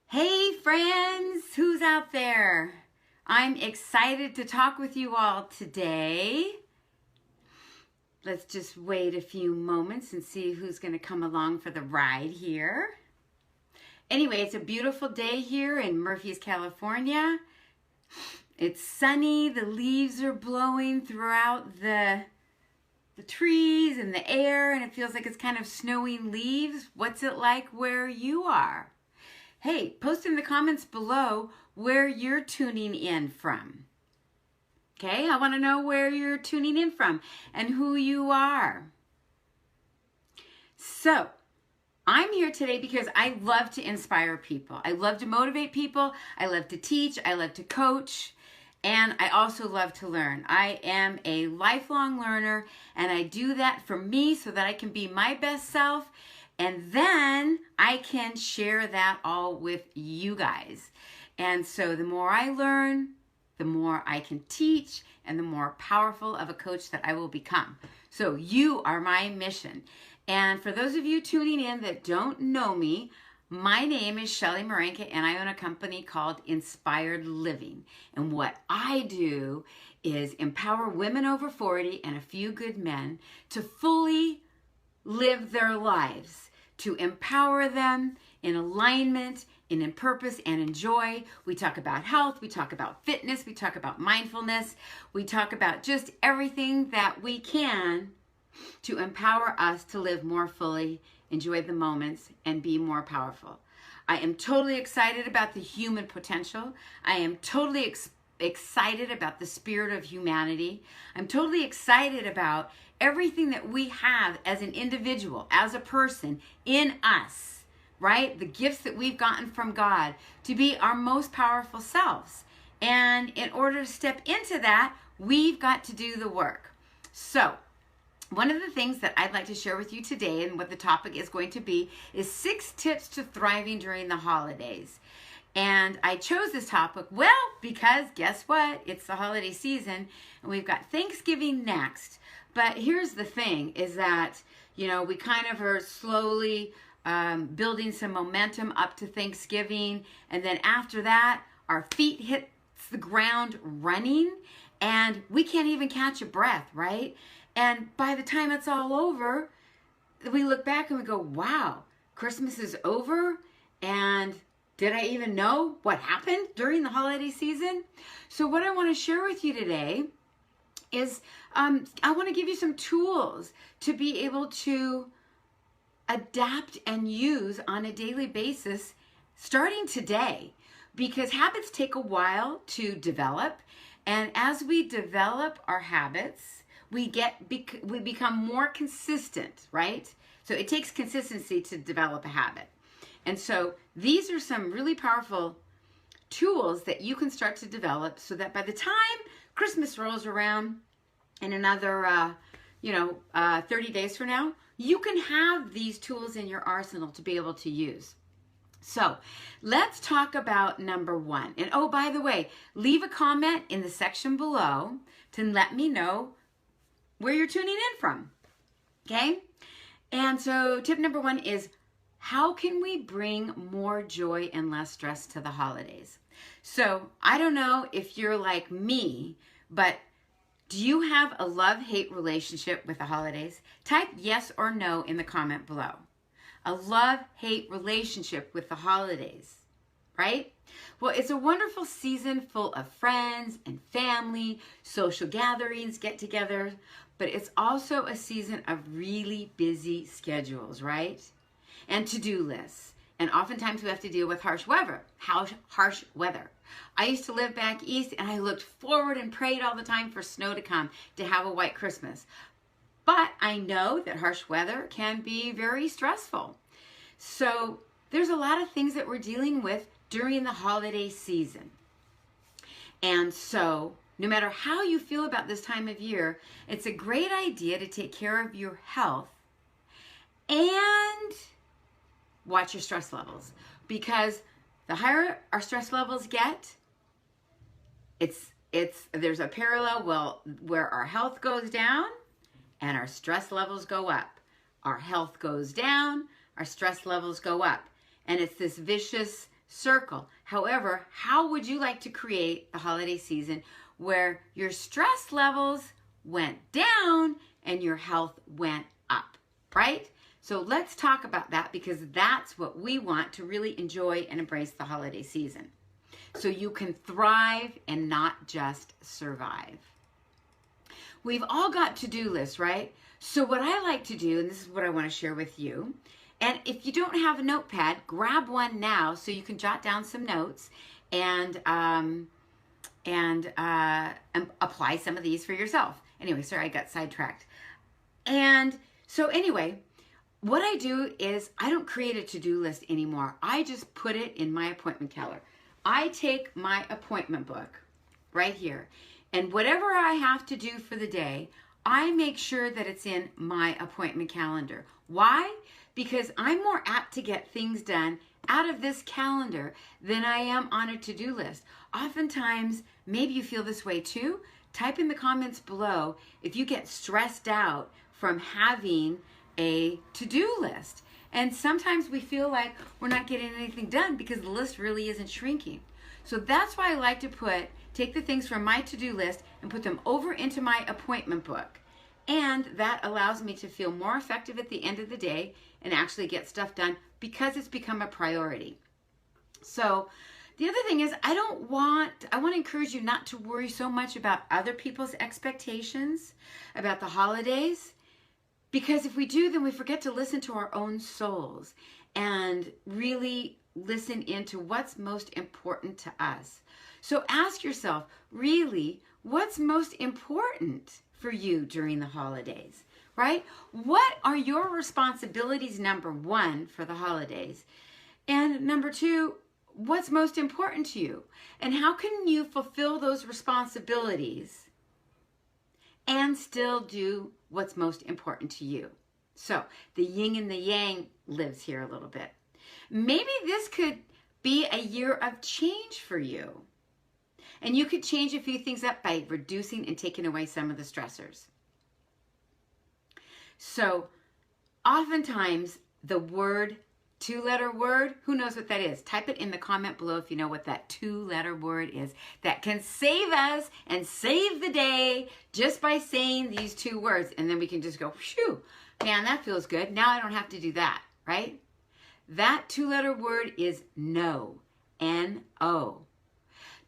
Hey friends, who's out there? I'm excited to talk with you all today. Let's just wait a few moments and see who's going to come along for the ride here. Anyway, it's a beautiful day here in Murphy's, California. It's sunny, the leaves are blowing throughout the trees and the air, and it feels like it's kind of snowing leaves. What's it like where you are? Hey, post in the comments below where you're tuning in from. Okay, I want to know where you're tuning in from and who you are. So, I'm here today because I love to inspire people. I love to motivate people. I love to teach. I love to coach. And I also love to learn. I am a lifelong learner, and I do that for me so that I can be my best self. And then I can share that all with you guys. And so the more I learn, the more I can teach, and the more powerful of a coach that I will become. So you are my mission. And for those of you tuning in that don't know me, my name is Shelly Marenka, and I own a company called Inspired Living. And what I do is empower women over 40 and a few good men to fully live their lives, to empower them in alignment, in purpose, and in joy. We talk about health, we talk about fitness, we talk about mindfulness, we talk about just everything that we can to empower us to live more fully, enjoy the moments, and be more powerful. I am totally excited about the human potential. I am totally excited about the spirit of humanity. I'm totally excited about everything that we have as an individual, as a person, in us, right? The gifts that we've gotten from God to be our most powerful selves. And in order to step into that, we've got to do the work. So, one of the things that I'd like to share with you today, and what the topic is going to be, is 6 tips to thriving during the holidays. And I chose this topic, well, because guess what? It's the holiday season, and we've got Thanksgiving next. But here's the thing, is that, we kind of are slowly building some momentum up to Thanksgiving. And then after that, our feet hit the ground running, and we can't even catch a breath, right? And by the time it's all over, we look back and we go, wow, Christmas is over, and did I even know what happened during the holiday season? So what I want to share with you today is I want to give you some tools to be able to adapt and use on a daily basis starting today, because habits take a while to develop. And as we develop our habits, we become more consistent, right? So it takes consistency to develop a habit. And so these are some really powerful tools that you can start to develop so that by the time Christmas rolls around in another, 30 days from now, you can have these tools in your arsenal to be able to use. So let's talk about number 1. And oh, by the way, leave a comment in the section below to let me know where you're tuning in from, okay? And so tip number 1 is, how can we bring more joy and less stress to the holidays? So I don't know if you're like me, but do you have a love-hate relationship with the holidays? Type yes or no in the comment below. A love-hate relationship with the holidays, right? Well, it's a wonderful season full of friends and family, social gatherings, get-togethers, but it's also a season of really busy schedules, right? And to-do lists. And oftentimes we have to deal with harsh weather. I used to live back east, and I looked forward and prayed all the time for snow to come to have a white Christmas. But I know that harsh weather can be very stressful. So there's a lot of things that we're dealing with during the holiday season. And so no matter how you feel about this time of year, it's a great idea to take care of your health and watch your stress levels. Because the higher our stress levels get, there's a parallel where our health goes down and our stress levels go up. Our health goes down, our stress levels go up. And it's this vicious circle. However, how would you like to create the holiday season where your stress levels went down and your health went up, right? So let's talk about that, because that's what we want to really enjoy and embrace the holiday season. So you can thrive and not just survive. We've all got to-do lists, right? So what I like to do, and this is what I want to share with you, and if you don't have a notepad, grab one now so you can jot down some notes and apply some of these for yourself. Anyway, sorry, I got sidetracked. And so anyway, what I do is I don't create a to-do list anymore. I just put it in my appointment calendar. I take my appointment book right here, and whatever I have to do for the day, I make sure that it's in my appointment calendar. Why? Because I'm more apt to get things done out of this calendar than I am on a to-do list. Oftentimes, maybe you feel this way too. Type in the comments below if you get stressed out from having a to-do list. And sometimes we feel like we're not getting anything done because the list really isn't shrinking. So that's why I like to take the things from my to-do list and put them over into my appointment book. And that allows me to feel more effective at the end of the day and actually get stuff done because it's become a priority. So the other thing is I want to encourage you not to worry so much about other people's expectations about the holidays, because if we do, then we forget to listen to our own souls and really listen into what's most important to us. So ask yourself, really, what's most important for you during the holidays, right? What are your responsibilities, number one, for the holidays? And number two, what's most important to you? And how can you fulfill those responsibilities and still do what's most important to you? So the yin and the yang lives here a little bit. Maybe this could be a year of change for you. And you could change a few things up by reducing and taking away some of the stressors. So oftentimes the word, two-letter word, who knows what that is? Type it in the comment below if you know what that two-letter word is. That can save us and save the day just by saying these two words. And then we can just go, phew, man, that feels good. Now I don't have to do that, right? That two-letter word is no, N-O.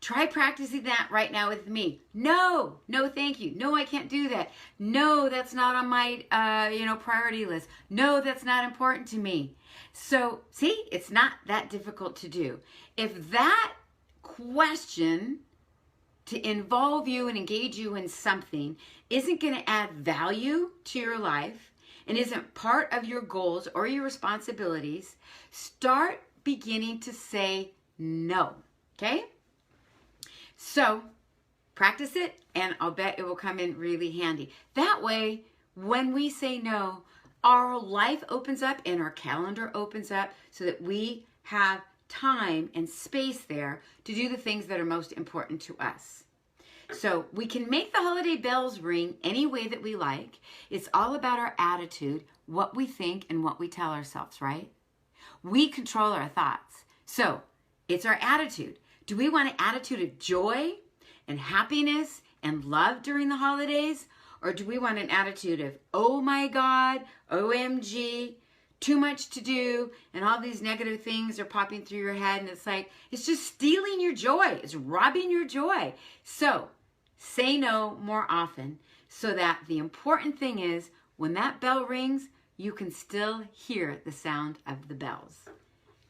Try practicing that right now with me. No, no, thank you. No, I can't do that. No, that's not on my, priority list. No, that's not important to me. So, see, it's not that difficult to do. If that question to involve you and engage you in something isn't going to add value to your life and isn't part of your goals or your responsibilities, start beginning to say no, okay? So practice it, and I'll bet it will come in really handy. That way, when we say no, our life opens up and our calendar opens up so that we have time and space there to do the things that are most important to us. So we can make the holiday bells ring any way that we like. It's all about our attitude, what we think, and what we tell ourselves, right? We control our thoughts. So it's our attitude. Do we want an attitude of joy and happiness and love during the holidays? Or do we want an attitude of, oh my God, OMG, too much to do, and all these negative things are popping through your head, and it's like, it's just stealing your joy. It's robbing your joy. So say no more often so that the important thing is when that bell rings, you can still hear the sound of the bells.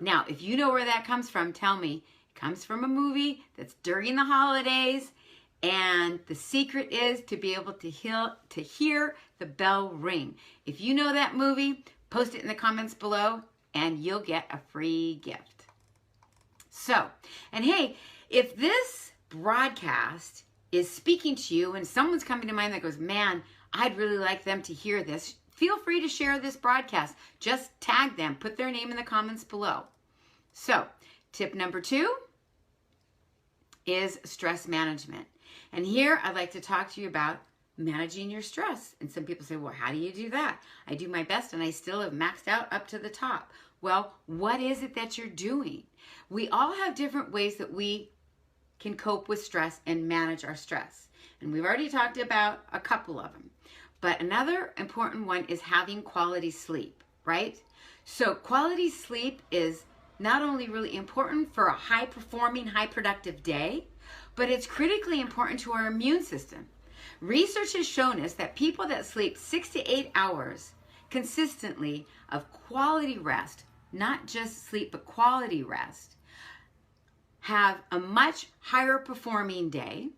Now, if you know where that comes from, tell me. Comes from a movie that's during the holidays, and the secret is to be able to hear the bell ring. If you know that movie, post it in the comments below and you'll get a free gift. So, and hey, if this broadcast is speaking to you and someone's coming to mind that goes, man, I'd really like them to hear this, feel free to share this broadcast. Just tag them, put their name in the comments below. So, tip number 2 is stress management. And here I'd like to talk to you about managing your stress. And some people say, well, how do you do that? I do my best and I still have maxed out up to the top. Well, what is it that you're doing? We all have different ways that we can cope with stress and manage our stress. And we've already talked about a couple of them. But another important one is having quality sleep, right? So quality sleep is not only really important for a high-performing, high-productive day, but it's critically important to our immune system. Research has shown us that people that sleep 6 to 8 hours consistently of quality rest, not just sleep, but quality rest, have a much higher performing day,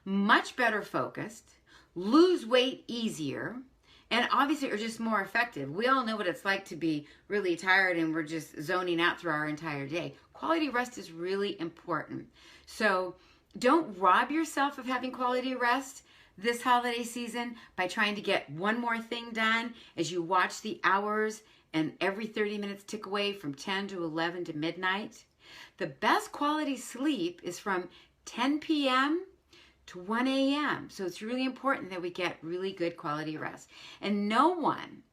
much better focused, lose weight easier, and obviously are just more effective. We all know what it's like to be really tired and we're just zoning out through our entire day. Quality rest is really important. So don't rob yourself of having quality rest this holiday season by trying to get one more thing done as you watch the hours and every 30 minutes tick away from 10 to 11 to midnight. The best quality sleep is from 10 p.m. to 1 a.m. So it's really important that we get really good quality rest. And no one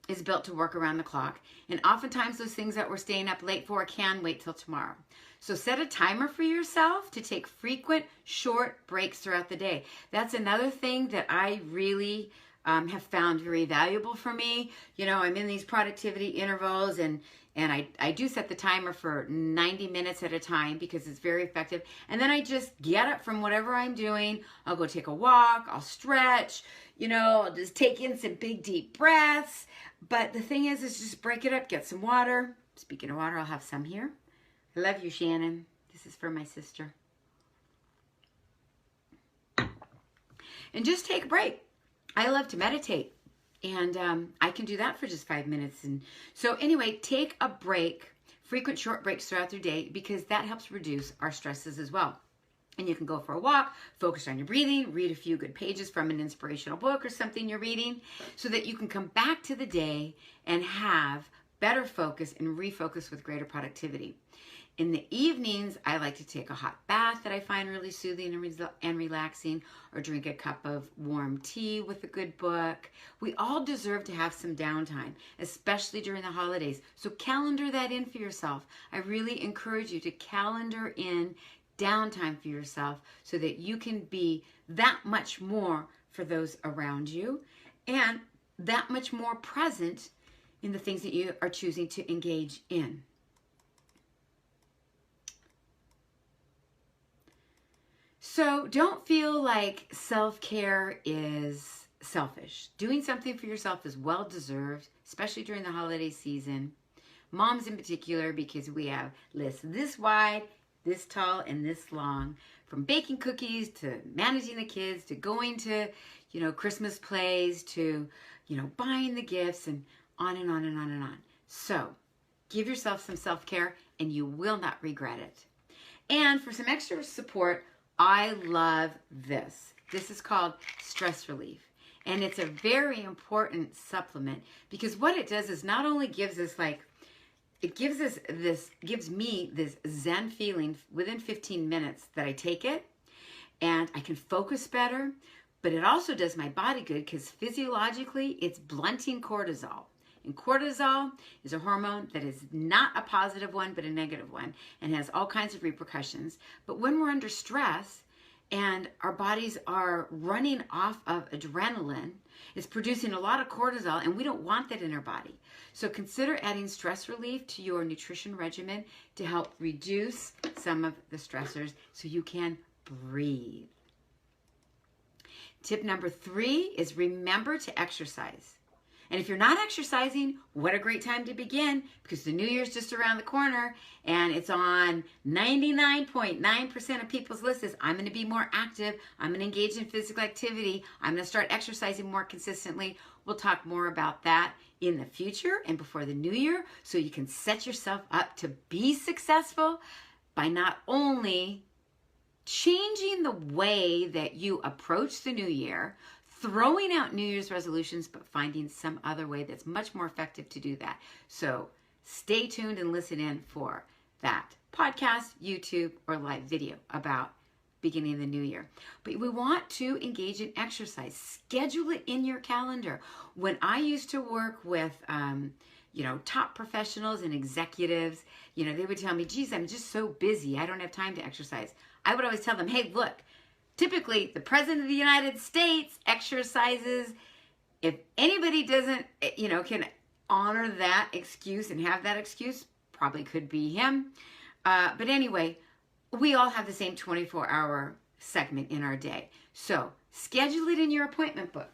is built to work around the clock. And oftentimes those things that we're staying up late for can wait till tomorrow. So set a timer for yourself to take frequent, short breaks throughout the day. That's another thing that I really have found very valuable for me. You know, I'm in these productivity intervals and I do set the timer for 90 minutes at a time because it's very effective. And then I just get up from whatever I'm doing. I'll go take a walk. I'll stretch. You know, I'll just take in some big, deep breaths. But the thing is just break it up. Get some water. Speaking of water, I'll have some here. I love you, Shannon. This is for my sister. And just take a break. I love to meditate. And I can do that for just 5 minutes. And so anyway, take a break, frequent short breaks throughout your day, because that helps reduce our stresses as well. And you can go for a walk, focus on your breathing, read a few good pages from an inspirational book or something you're reading, so that you can come back to the day and have better focus and refocus with greater productivity. In the evenings, I like to take a hot bath that I find really soothing and relaxing, or drink a cup of warm tea with a good book. We all deserve to have some downtime, especially during the holidays. So calendar that in for yourself. I really encourage you to calendar in downtime for yourself so that you can be that much more for those around you and that much more present in the things that you are choosing to engage in. So don't feel like self-care is selfish. Doing something for yourself is well-deserved, especially during the holiday season. Moms in particular, because we have lists this wide, this tall, and this long. From baking cookies to managing the kids to going to, Christmas plays to, buying the gifts and on and on and on and on. So give yourself some self-care and you will not regret it. And for some extra support, I love this. This is called Stress Relief. And it's a very important supplement because what it does is not only gives us gives me this Zen feeling within 15 minutes that I take it and I can focus better, but it also does my body good because physiologically it's blunting cortisol. And cortisol is a hormone that is not a positive one, but a negative one, and has all kinds of repercussions. But when we're under stress and our bodies are running off of adrenaline, it's producing a lot of cortisol, and we don't want that in our body. So consider adding stress relief to your nutrition regimen to help reduce some of the stressors so you can breathe. Tip number 3 is remember to exercise. And if you're not exercising, what a great time to begin because the New Year's just around the corner and it's on 99.9% of people's lists is I'm going to be more active. I'm going to engage in physical activity. I'm going to start exercising more consistently. We'll talk more about that in the future and before the New Year so you can set yourself up to be successful by not only changing the way that you approach the new year, throwing out New Year's resolutions, but finding some other way that's much more effective to do that. So stay tuned and listen in for that podcast, YouTube, or live video about beginning of the new year. But we want to engage in exercise. Schedule it in your calendar. When I used to work with top professionals and executives, they would tell me, geez, I'm just so busy. I don't have time to exercise. I would always tell them, hey, look, typically the President of the United States exercises. If anybody doesn't, can honor that excuse and have that excuse, probably could be him. But anyway, we all have the same 24-hour segment in our day. So schedule it in your appointment book.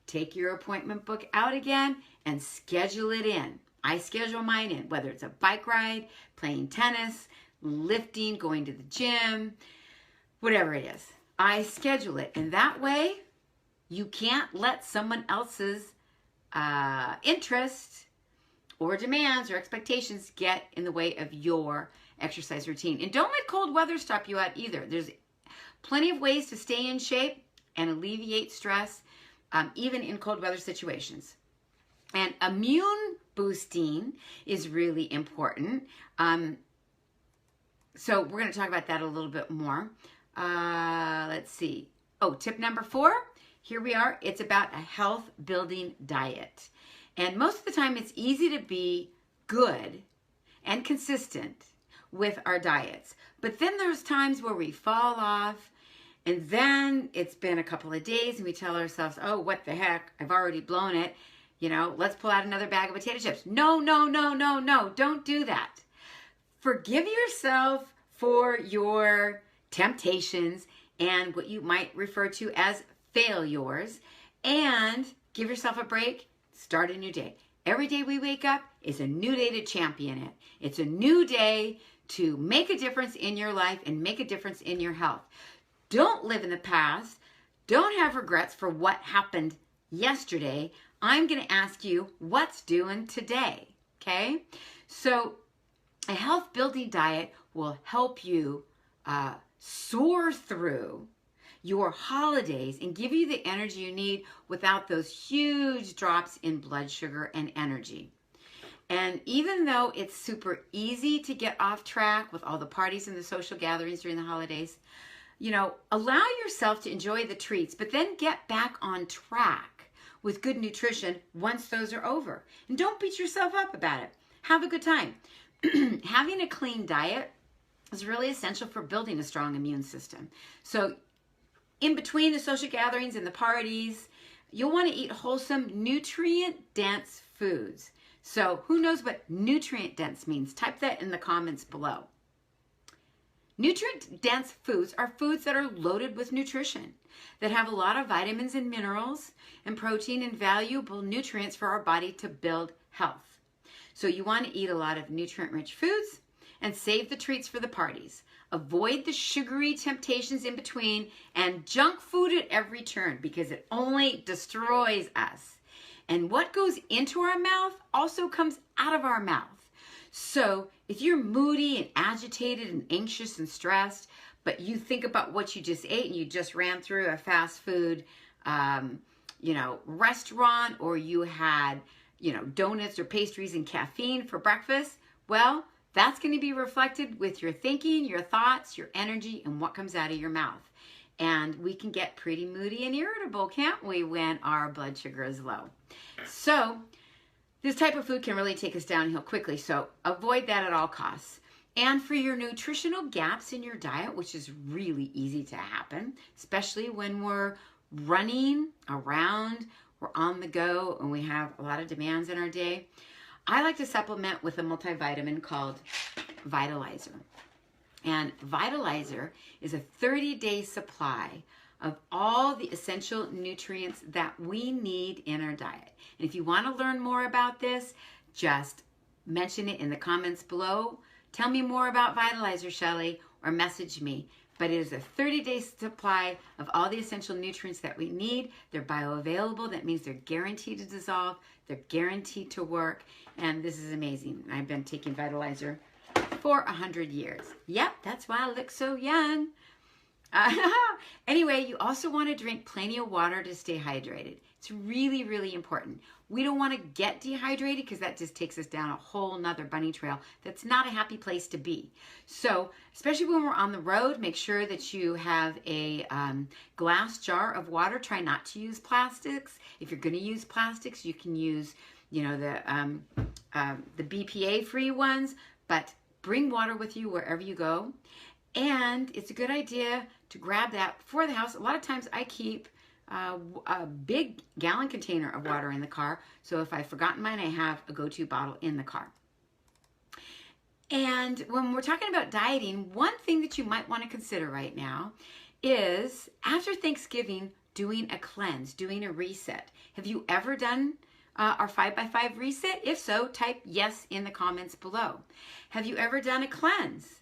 Take your appointment book out again and schedule it in. I schedule mine in, whether it's a bike ride, playing tennis, lifting, going to the gym, whatever it is. I schedule it. And that way, you can't let someone else's interest or demands or expectations get in the way of your exercise routine. And don't let cold weather stop you out either. There's plenty of ways to stay in shape and alleviate stress, even in cold weather situations. And immune boosting is really important. So we're going to talk about that a little bit more. Let's see. Oh, tip number 4. Here we are. It's about a health building diet. And most of the time it's easy to be good and consistent with our diets. But then there's times where we fall off, and then it's been a couple of days and we tell ourselves, oh, what the heck, I've already blown it. Let's pull out another bag of potato chips. No, don't do that. Forgive yourself for your temptations and what you might refer to as failures, and give yourself a break. Start a new day. Every day we wake up is a new day to champion it. It's a new day to make a difference in your life and make a difference in your health. Don't live in the past. Don't have regrets for what happened yesterday. I'm going to ask you what's doing today, okay? So a health building diet will help you soar through your holidays and give you the energy you need without those huge drops in blood sugar and energy. And even though it's super easy to get off track with all the parties and the social gatherings during the holidays, allow yourself to enjoy the treats, but then get back on track with good nutrition once those are over. And don't beat yourself up about it. Have a good time. Having a clean diet is really essential for building a strong immune system. So in between the social gatherings and the parties, you'll want to eat wholesome, nutrient-dense foods. So who knows what nutrient-dense means? Type that in the comments below. Nutrient-dense foods are foods that are loaded with nutrition, that have a lot of vitamins and minerals and protein and valuable nutrients for our body to build health. So you want to eat a lot of nutrient-rich foods and save the treats for the parties. Avoid the sugary temptations in between and junk food at every turn, because it only destroys us. And what goes into our mouth also comes out of our mouth. So if you're moody and agitated and anxious and stressed, but you think about what you just ate and you just ran through a fast food, restaurant, or you had, donuts or pastries and caffeine for breakfast, well, that's going to be reflected with your thinking, your thoughts, your energy, and what comes out of your mouth. And we can get pretty moody and irritable, can't we, when our blood sugar is low? So this type of food can really take us downhill quickly. So avoid that at all costs. And for your nutritional gaps in your diet, which is really easy to happen, especially when we're running around, we're on the go, and we have a lot of demands in our day, I like to supplement with a multivitamin called Vitalizer. And Vitalizer is a 30-day supply of all the essential nutrients that we need in our diet. And if you want to learn more about this, just mention it in the comments below. Tell me more about Vitalizer, Shelly, or message me. But it is a 30-day supply of all the essential nutrients that we need. They're bioavailable. That means they're guaranteed to dissolve. They're guaranteed to work. And this is amazing. I've been taking Vitalizer for 100 years. Yep, that's why I look so young. Anyway, you also want to drink plenty of water to stay hydrated. It's really, really important. We don't want to get dehydrated because that just takes us down a whole nother bunny trail. That's not a happy place to be. So, especially when we're on the road, make sure that you have a glass jar of water. Try not to use plastics. If you're going to use plastics, you can use you know, the BPA-free ones, but bring water with you wherever you go. And it's a good idea to grab that for the house. A lot of times I keep a big gallon container of water in the car. So if I've forgotten mine, I have a go-to bottle in the car. And when we're talking about dieting, one thing that you might want to consider right now is after Thanksgiving, doing a cleanse, doing a reset. Have you ever done our 5x5 reset? If so, type yes in the comments below. Have you ever done a cleanse?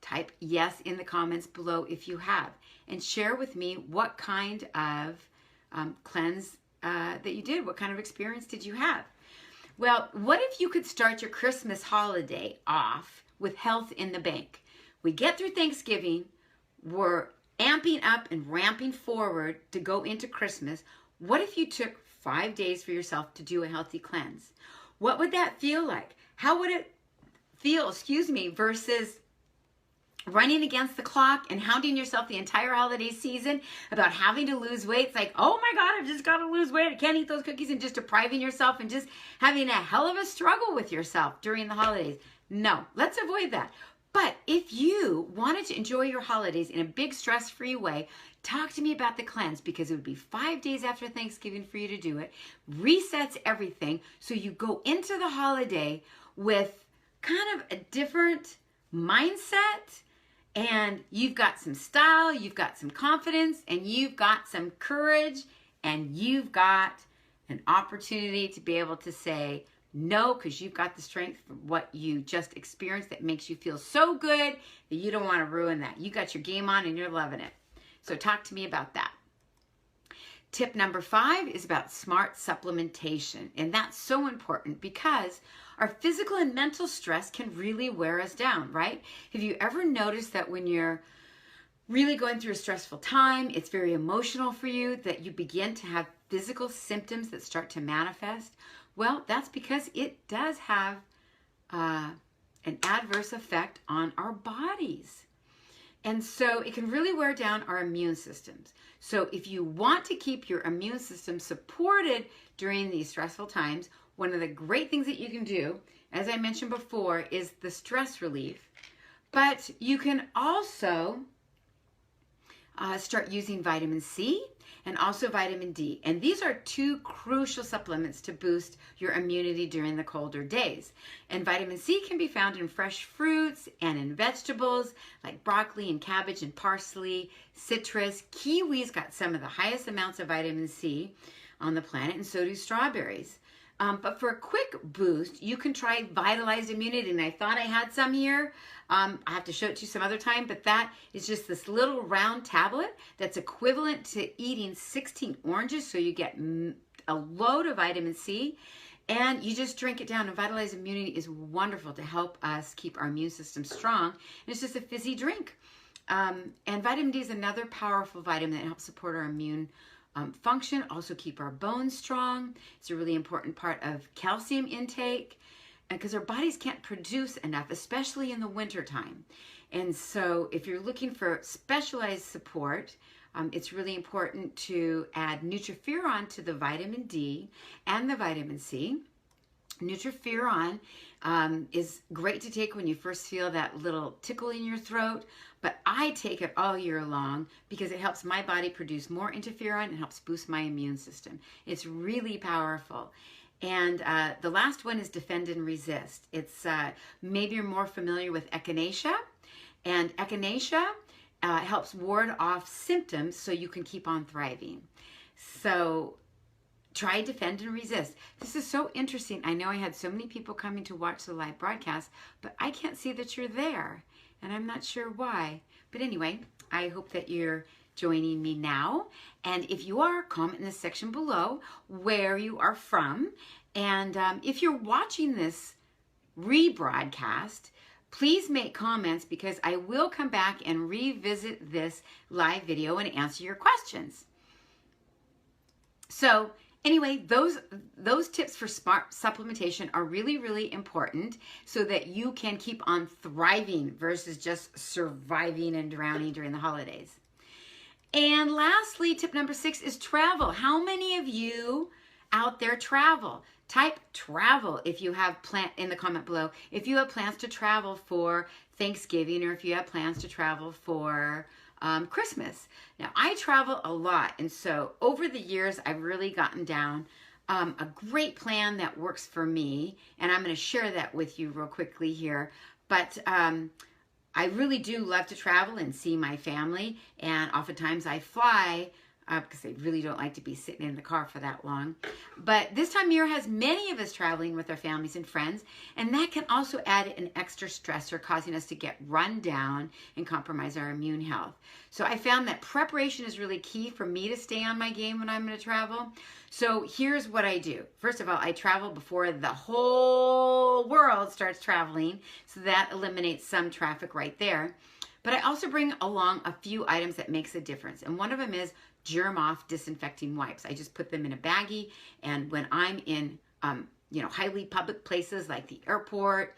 Type yes in the comments below if you have. And share with me what kind of cleanse that you did. What kind of experience did you have? Well, what if you could start your Christmas holiday off with health in the bank? We get through Thanksgiving, we're amping up and ramping forward to go into Christmas. What if you took 5 days for yourself to do a healthy cleanse? What would that feel like? How would it feel, versus running against the clock and hounding yourself the entire holiday season about having to lose weight? It's like, oh my God, I've just got to lose weight. I can't eat those cookies, and just depriving yourself and just having a hell of a struggle with yourself during the holidays. No, let's avoid that. But if you wanted to enjoy your holidays in a big stress-free way, talk to me about the cleanse, because it would be 5 days after Thanksgiving for you to do it. Resets everything. So you go into the holiday with kind of a different mindset, and you've got some style, you've got some confidence, and you've got some courage, and you've got an opportunity to be able to say no, because you've got the strength from what you just experienced that makes you feel so good that you don't want to ruin that. You got your game on and you're loving it. So talk to me about that. Tip number 5 is about smart supplementation. And that's so important because our physical and mental stress can really wear us down, right? Have you ever noticed that when you're really going through a stressful time, it's very emotional for you, that you begin to have physical symptoms that start to manifest? Well, that's because it does have an adverse effect on our bodies. And so it can really wear down our immune systems. So if you want to keep your immune system supported during these stressful times, one of the great things that you can do, as I mentioned before, is the stress relief. But you can also start using vitamin C and also vitamin D. And these are 2 crucial supplements to boost your immunity during the colder days. And vitamin C can be found in fresh fruits and in vegetables like broccoli and cabbage and parsley, citrus. Kiwi's got some of the highest amounts of vitamin C on the planet, and so do strawberries. But for a quick boost, you can try Vitalized Immunity. And I thought I had some here. I have to show it to you some other time, but that is just this little round tablet that's equivalent to eating 16 oranges. So you get a load of vitamin C, and you just drink it down. And Vitalized Immunity is wonderful to help us keep our immune system strong. And it's just a fizzy drink. And vitamin D is another powerful vitamin that helps support our immune function, also keep our bones strong. It's a really important part of calcium intake, because our bodies can't produce enough, especially in the winter time. And so if you're looking for specialized support, it's really important to add Nutriferon to the vitamin D and the vitamin C. Nutriferon is great to take when you first feel that little tickle in your throat, but I take it all year long because it helps my body produce more interferon and helps boost my immune system. It's really powerful. And the last one is Defend and Resist. It's maybe you're more familiar with echinacea, and echinacea helps ward off symptoms so you can keep on thriving. So try Defend and Resist. This is so interesting. I know I had so many people coming to watch the live broadcast, but I can't see that you're there, and I'm not sure why. But anyway, I hope that you're joining me now. And if you are, comment in the section below where you are from. And if you're watching this rebroadcast, please make comments, because I will come back and revisit this live video and answer your questions. So anyway, those tips for smart supplementation are really, really important so that you can keep on thriving versus just surviving and drowning during the holidays. And lastly, tip number 6 is travel. How many of you out there travel. Type travel if you have in the comment below if you have plans to travel for Thanksgiving or if you have plans to travel for Christmas. Now, I travel a lot, and so over the years, I've really gotten down a great plan that works for me, and I'm going to share that with you real quickly here. But I really do love to travel and see my family, and oftentimes I fly because I really don't like to be sitting in the car for that long. But this time of year has many of us traveling with our families and friends, and that can also add an extra stressor, causing us to get run down and compromise our immune health. So I found that preparation is really key for me to stay on my game when I'm going to travel. So here's what I do. First of all, I travel before the whole world starts traveling, so that eliminates some traffic right there. But I also bring along a few items that makes a difference, and one of them is germ-off disinfecting wipes. I just put them in a baggie, and when I'm in, highly public places like the airport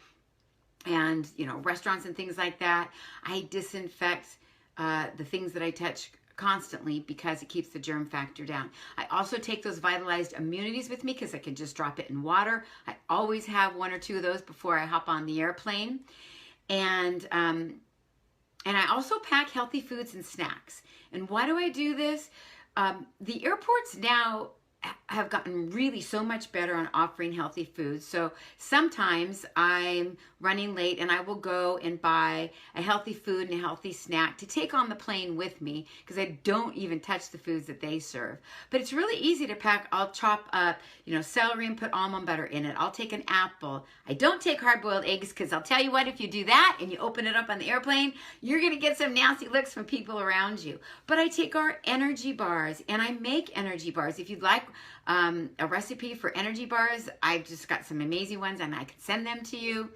and, restaurants and things like that, I disinfect the things that I touch constantly because it keeps the germ factor down. I also take those vitalized immunities with me because I can just drop it in water. I always have 1 or 2 of those before I hop on the airplane. And I also pack healthy foods and snacks. And why do I do this? The airports now have gotten really so much better on offering healthy foods. So sometimes I'm running late and I will go and buy a healthy food and a healthy snack to take on the plane with me because I don't even touch the foods that they serve. But it's really easy to pack. I'll chop up, celery and put almond butter in it. I'll take an apple. I don't take hard-boiled eggs because I'll tell you what, if you do that and you open it up on the airplane, you're going to get some nasty looks from people around you. But I take our energy bars and I make energy bars. If you'd like a recipe for energy bars, I've just got some amazing ones and I can send them to you.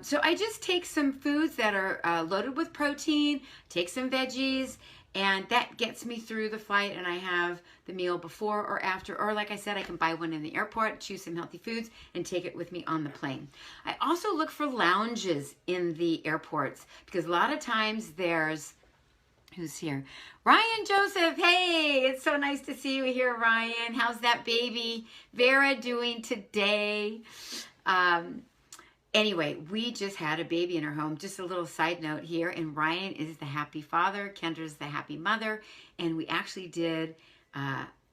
So I just take some foods that are loaded with protein, take some veggies, and that gets me through the flight, and I have the meal before or after, or like I said, I can buy one in the airport, choose some healthy foods, and take it with me on the plane. I also look for lounges in the airports because a lot of times there's who's here? Ryan Joseph. Hey, it's so nice to see you here, Ryan. How's that baby Vera doing today? Anyway, we just had a baby in our home. Just a little side note here. And Ryan is the happy father. Kendra's the happy mother. And we actually did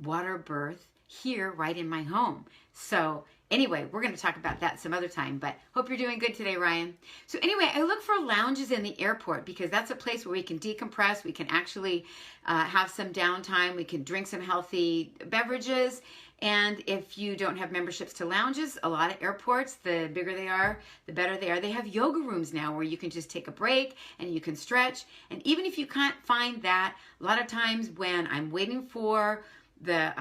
water birth here right in my home. So anyway, we're going to talk about that some other time, but hope you're doing good today, Ryan. So anyway, I look for lounges in the airport because that's a place where we can decompress. We can actually have some downtime. We can drink some healthy beverages. And if you don't have memberships to lounges, a lot of airports, the bigger they are, the better they are. They have yoga rooms now where you can just take a break and you can stretch. And even if you can't find that, a lot of times when I'm waiting for the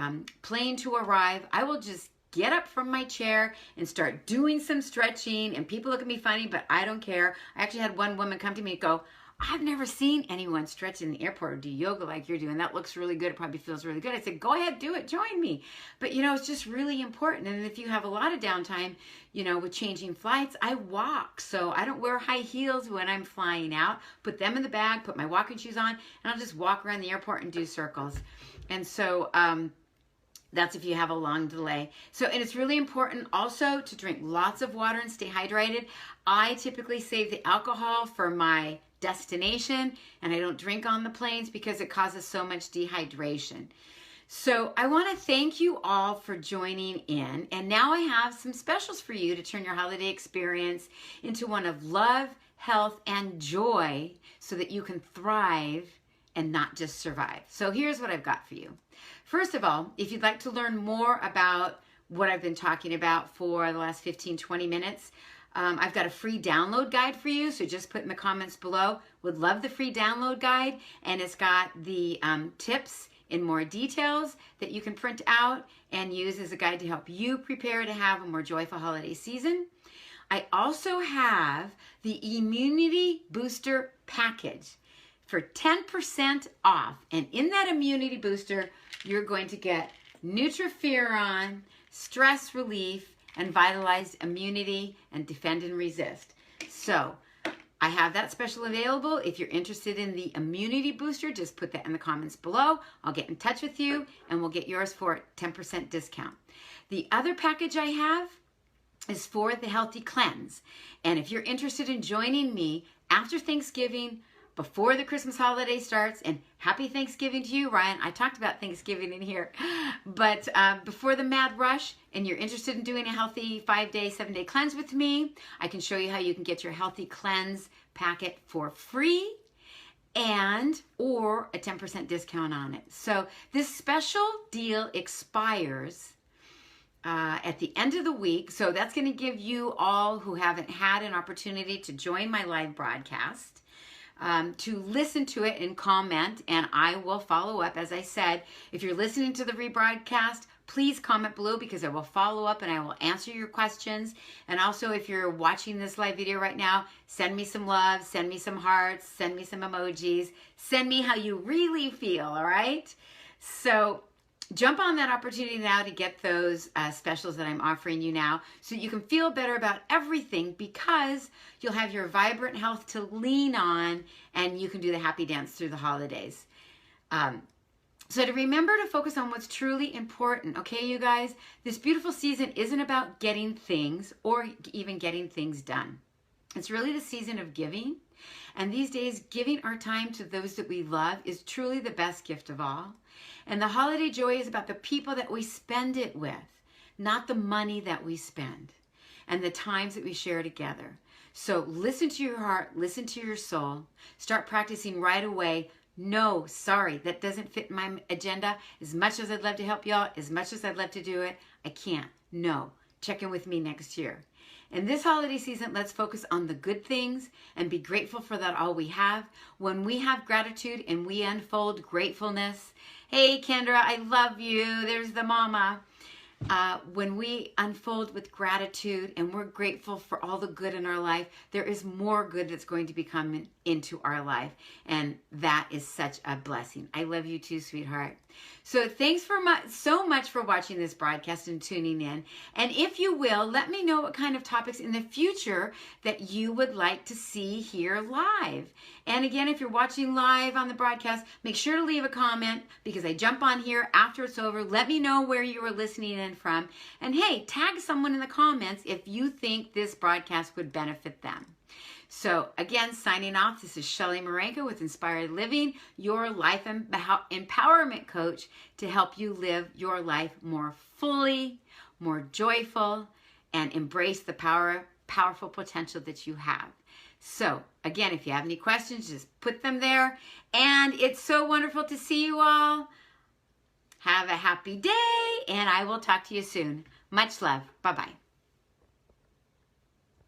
plane to arrive, I will just get up from my chair and start doing some stretching, and people look at me funny, but I don't care. I actually had one woman come to me and go, I've never seen anyone stretch in the airport or do yoga like you're doing. That looks really good. It probably feels really good. I said, go ahead, do it. Join me. But, it's just really important. And if you have a lot of downtime, with changing flights, I walk. So I don't wear high heels when I'm flying out. Put them in the bag, put my walking shoes on, and I'll just walk around the airport and do circles. And so, that's if you have a long delay. So, and it's really important also to drink lots of water and stay hydrated. I typically save the alcohol for my destination, and I don't drink on the planes because it causes so much dehydration. So I want to thank you all for joining in. And now I have some specials for you to turn your holiday experience into one of love, health, and joy so that you can thrive and not just survive. So here's what I've got for you. First of all, if you'd like to learn more about what I've been talking about for the last 15-20 minutes, I've got a free download guide for you, so just put in the comments below. Would love the free download guide, and it's got the tips in more details that you can print out and use as a guide to help you prepare to have a more joyful holiday season. I also have the Immunity Booster Package for 10% off, and in that Immunity Booster, you're going to get Nutriferon, stress relief, and vitalized immunity and defend and resist. So I have that special available. If you're interested in the immunity booster, just put that in the comments below. I'll get in touch with you and we'll get yours for a 10% discount. The other package I have is for the Healthy Cleanse. And if you're interested in joining me after Thanksgiving, before the Christmas holiday starts, and happy Thanksgiving to you, Ryan. I talked about Thanksgiving in here. But before the mad rush, and you're interested in doing a healthy 5-day, 7-day cleanse with me, I can show you how you can get your Healthy Cleanse packet for free and or a 10% discount on it. So this special deal expires at the end of the week. So that's going to give you all who haven't had an opportunity to join my live broadcast to listen to it and comment, and I will follow up. As I said, if you're listening to the rebroadcast, please comment below because I will follow up and I will answer your questions. And also, if you're watching this live video right now, send me some love, send me some hearts, send me some emojis, send me how you really feel, all right? So jump on that opportunity now to get those specials that I'm offering you now so you can feel better about everything, because you'll have your vibrant health to lean on and you can do the happy dance through the holidays. So to remember to focus on what's truly important, okay, you guys? This beautiful season isn't about getting things or even getting things done. It's really the season of giving. And these days, giving our time to those that we love is truly the best gift of all. And the holiday joy is about the people that we spend it with, not the money that we spend, and the times that we share together. So listen to your heart, listen to your soul, start practicing right away. No, sorry, that doesn't fit my agenda. As much as I'd love to help y'all, as much as I'd love to do it, I can't. No, check in with me next year. In this holiday season, let's focus on the good things and be grateful for that all we have. When we have gratitude and we unfold gratefulness, hey, Kendra, I love you. There's the mama. When we unfold with gratitude and we're grateful for all the good in our life, there is more good that's going to be coming into our life. And that is such a blessing. I love you too, sweetheart. So thanks so much for watching this broadcast and tuning in. And if you will, let me know what kind of topics in the future that you would like to see here live. And again, if you're watching live on the broadcast, make sure to leave a comment because I jump on here after it's over. Let me know where you were listening in from. And hey, tag someone in the comments if you think this broadcast would benefit them. So again, signing off, this is Shelly Marenko with Inspired Living, your life empowerment coach to help you live your life more fully, more joyful, and embrace the powerful potential that you have. So again, if you have any questions, just put them there. And it's so wonderful to see you all. Have a happy day, and I will talk to you soon. Much love. Bye-bye.